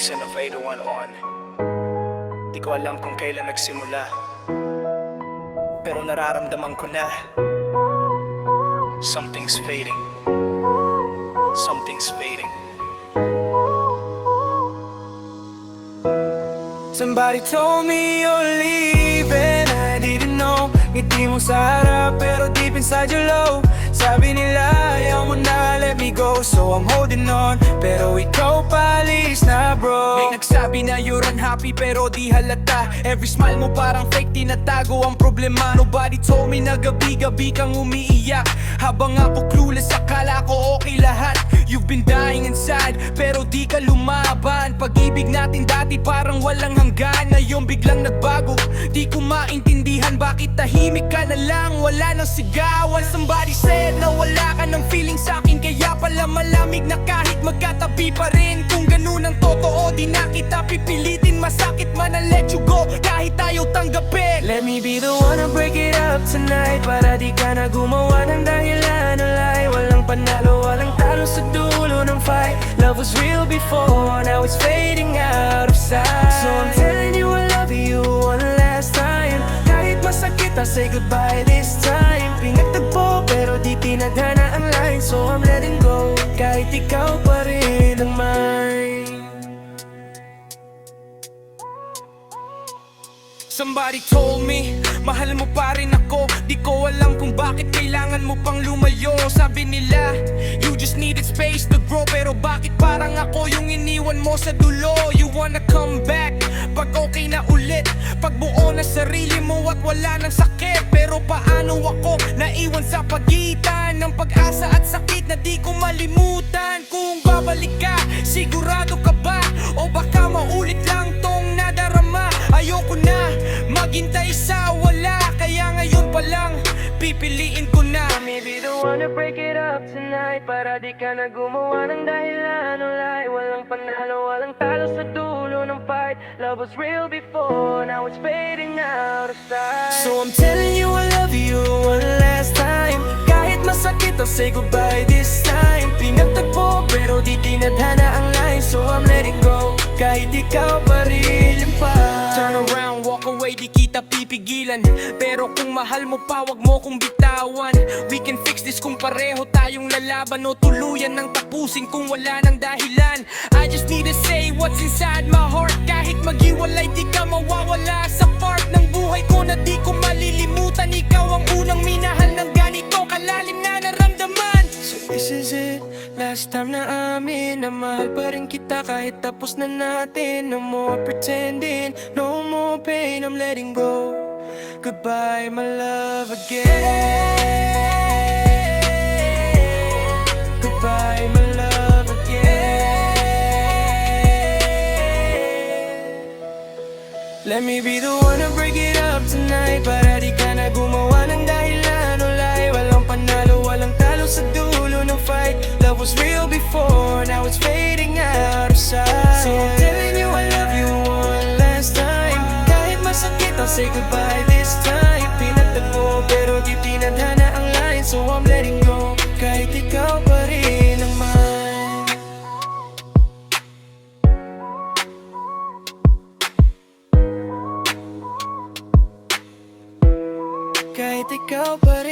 season of 801 on. Di ko alam kung kailan nagsimula, pero nararamdaman ko na something's fading. Something's fading. Somebody told me you're leaving, I didn't know. Ngiti mo sa harap pero deep inside you're low. Sabi nila ayaw mo na, let me go, so I'm holding on. Pero ikaw palis na bro. May nagsabi na you're unhappy pero di halata. Every smile mo parang fake, tinatago ang problema. Nobody told me na gabi-gabi kang umiiyak. Habang ako clueless, akala ko okay lahat. You've been dying inside pero di ka lumaban. Pag-ibig natin dati parang walang hanggan. Ngayon biglang nagbago, di ko maintindihan bakit tahimik ka na lang, wala nang sigawan. Somebody said na wala ka ng feeling sa'kin, kaya pala malamig na kahit magkatabi pa rin. Kung ganun ang totoo, di na kita pipilitin. Masakit man ang let you go kahit ayaw tanggapin. Let me be the one to break it up tonight, para di ka na gumawa ng dahilan o lie. Walang panalo, walang talo sa dulo ng fight. Love was real before, now it's fading out of sight. So I'm telling you I love you one last time. Kahit masakit, I'll say goodbye this time. Pinagtagpo pero di tinadhana ang line, so I'm letting go kahit ikaw pa rin ang mine. Somebody told me, mahal mo pa rin ako. Di ko alam kung bakit kailangan mo pang lumayo. Sabi nila, you just needed space to grow. Pero bakit parang ako yung iniwan mo sa dulo? You wanna come back pag okay na ulit, pag buo na sarili mo at wala ng sakit. Pero paano ako naiwan sa pagitan ng pag-asa at sakit na di ko malimutan? Kung babalik ka, sigurado ka ba? O baka maulit lang tong nadarama? Ayoko na maghintay sa wala, kaya ngayon pa lang pipiliin ko na. Maybe the one to break it up tonight, para di ka na gumawa ng dahilan o lie. Walang panalo, walang talo sa dulo ng fight. Love was real before, now it's fading out of sight. So I'm telling you I love you one last time. Kahit masakit, I'll say goodbye this time. Pinagtagpo pero di tinadhana ang line, so I'm letting go kahit ikaw pa rin yung fight. Turn around, walk away, di kita pipigilan. Pero kung mahal mo pa, wag mo kong bitawan. We can fix this kung pareho tayong lalaban, o tuluyan ng tapusin kung wala ng dahilan. I just need to say what's inside my heart. Kahit maghiwalay, di ka mawawala sa part ng buhay ko na di ko malilimutan. Ikaw ang unang minahal ng ganito kalalim na naramdaman. So this is it, last time na amin na mahal pa rin kita kahit tapos na natin. No more pretending, no more pain, I'm letting go. Goodbye my love again. Goodbye my love again. Let me be the one to break it up tonight, para di ka na gumawa ng dahilan o lie. Walang panalo, walang talo sa dulo ng fight. Love was real before, now it's fading out of sight. So I'm telling you I love you one last time. Kahit masakit, I'll say goodbye this time. Pinagtagpo pero di tinadhana ang line, so I'm letting go kahit ikaw pa rin ang mine. Kahit ikaw pa rin